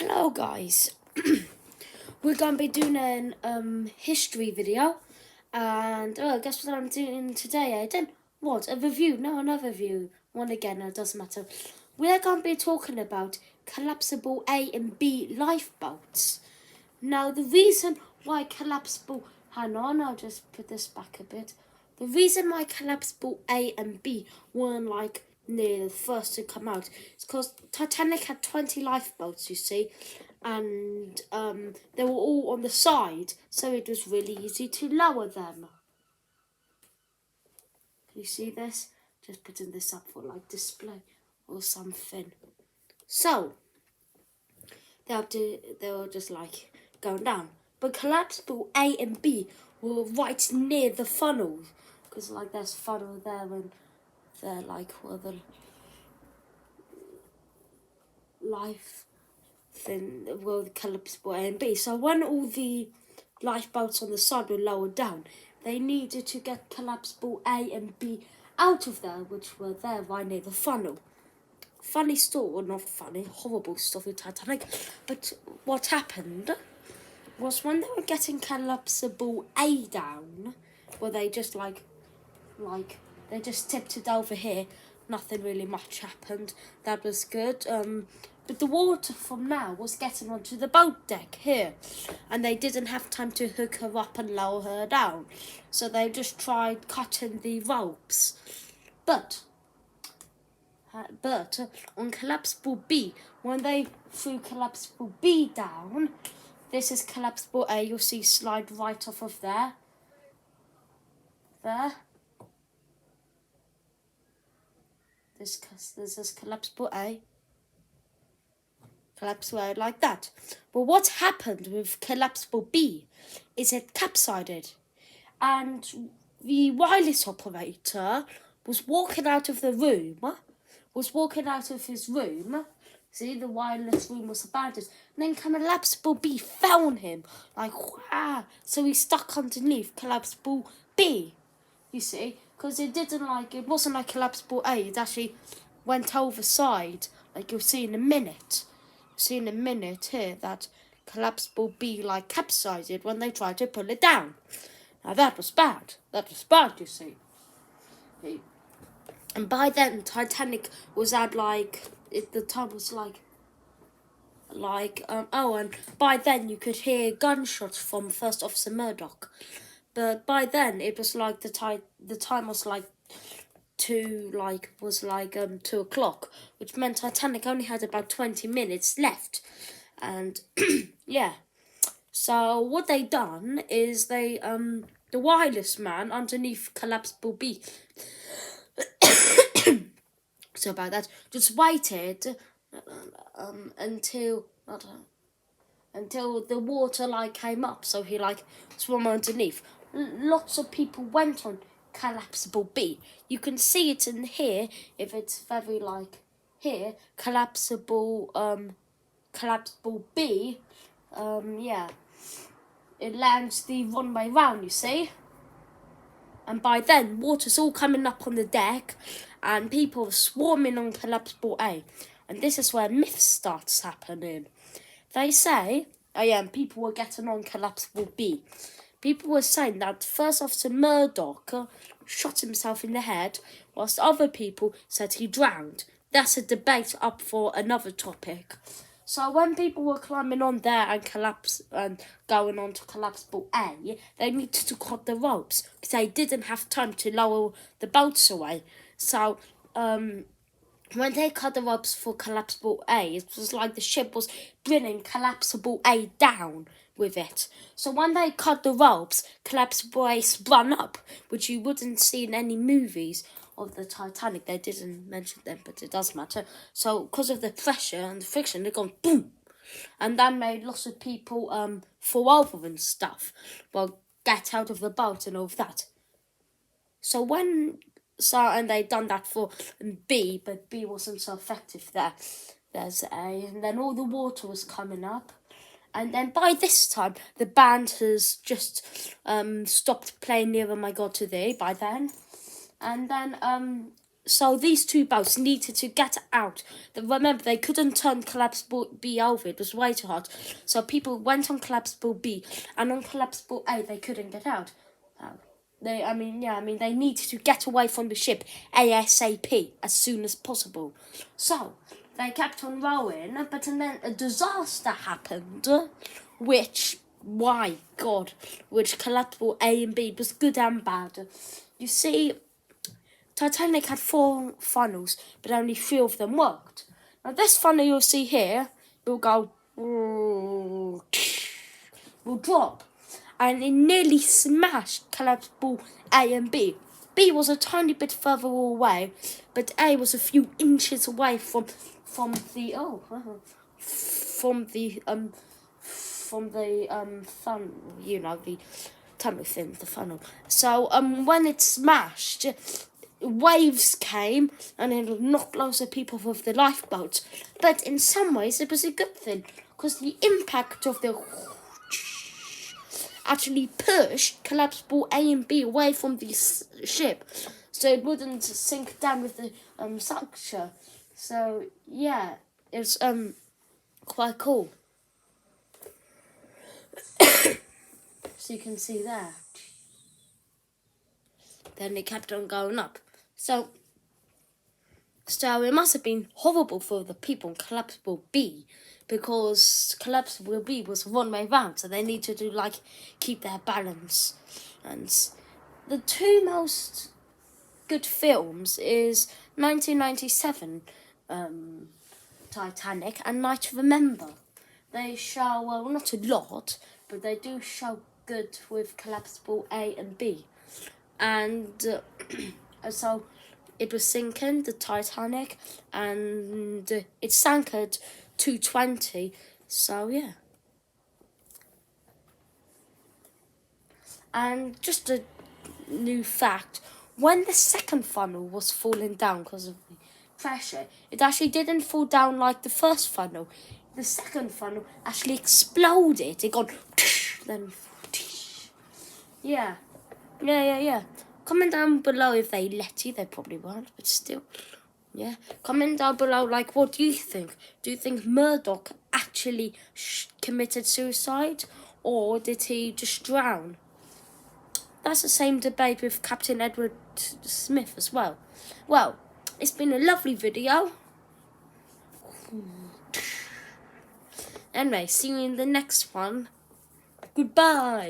Hello guys, we're going to be doing an history video, and guess what I'm doing today, Aiden? What, a review? No, another review. One again, it doesn't matter. We're going to be talking about collapsible A and B lifeboats. Now, the reason why collapsible... Hang on, I'll just put this back a bit. The reason why collapsible A and B weren't near the first to come out is because Titanic had 20 lifeboats, you see, and they were all on the side, so it was really easy to lower them. Can you see this? Just putting this up for display or something. So they were just going down. But collapsible A and B were right near the funnel, because there's funnel there, and they're where the life thing, well, the collapsible A and B. So when all the lifeboats on the side were lowered down, they needed to get collapsible A and B out of there, which were there right near the funnel. Funny story, well, not funny, horrible stuff with Titanic. But what happened was when they were getting collapsible A down, where they just they just tipped it over here, nothing really much happened. That was good. But the water from now was getting onto the boat deck here, and they didn't have time to hook her up and lower her down, so they just tried cutting the ropes. But on collapsible B, when they threw collapsible B down, this is collapsible A, you'll see slide right off of there. This is collapsible A. Collapsible A like that. But what happened with collapsible B is it capsized. And the wireless operator was walking out of his room. See, the wireless room was abandoned. And then collapsible B found him. Wow. So he stuck underneath collapsible B. You see, because it wasn't like collapsible A. It actually went over side, like you'll see in a minute. See in a minute here that collapsible B capsized when they tried to pull it down. Now that was bad. You see. And by then, Titanic was at the time was and by then you could hear gunshots from First Officer Murdoch. But by then it was the time was 2 o'clock, which meant Titanic only had about 20 minutes left. And yeah. So what they done is the wireless man underneath collapsible B so about that just waited until the water came up, so he swam underneath. Lots of people went on collapsible B. You can see it in here if it's very here, collapsible B. Yeah, it lands the runway round, you see. And by then, water's all coming up on the deck, and people are swarming on collapsible A. And this is where myth starts happening. They say, and people were getting on collapsible B. People were saying that First Officer Murdoch shot himself in the head, whilst other people said he drowned. That's a debate up for another topic. So when people were climbing on there and going on to collapsible A, they needed to cut the ropes because they didn't have time to lower the boats away. So when they cut the ropes for collapsible A, it was like the ship was bringing collapsible A down with it. So when they cut the ropes, collapsible A spun up, which you wouldn't see in any movies of the Titanic. They didn't mention them, but it does matter. So because of the pressure and the friction, they've gone boom, and that made lots of people fall over and stuff. Well, get out of the boat and all of that. And they done that for B, but B wasn't so effective there. There's A, and then all the water was coming up. And then by this time, the band has just stopped playing Nearer My God to Thee by then. And then So these two boats needed to get out. Remember, they couldn't turn Collapsible B over. It was way too hot. So people went on Collapsible B, and on Collapsible A, they couldn't get out. They needed to get away from the ship ASAP as soon as possible. So they kept on rowing, but then a disaster happened, which Collapsible A and B was good and bad. You see, Titanic had 4 funnels, but only 3 of them worked. Now this funnel you'll see here will go, will drop, and it nearly smashed Collapsible A and B. B was a tiny bit further away, but A was a few inches away from the funnel, the tunnel thing, the funnel. So when it smashed, waves came and it knocked loads of people off the lifeboats. But in some ways, it was a good thing, because the impact of the actually pushed Collapsible A and B away from the ship, so it wouldn't sink down with the suction. So yeah, it's quite cool. So you can see there. Then it kept on going up. So it must have been horrible for the people in Collapsible B, because Collapsible B was one way round, so they needed to keep their balance. And the 2 most good films is 1997 Titanic and Night to Remember. They show, well, not a lot, but they do show good with Collapsible A and B. And so it was sinking, the Titanic, and it sank at 220. So yeah. And just a new fact, when the second funnel was falling down because of the pressure, it actually didn't fall down like the first funnel. The second funnel actually exploded. It got then yeah. Comment down below if they let you. They probably won't, but still. Yeah. Comment down below, what do you think? Do you think Murdoch actually committed suicide, or did he just drown? That's the same debate with Captain Edward Smith as well. Well, it's been a lovely video. Anyway, see you in the next one. Goodbye.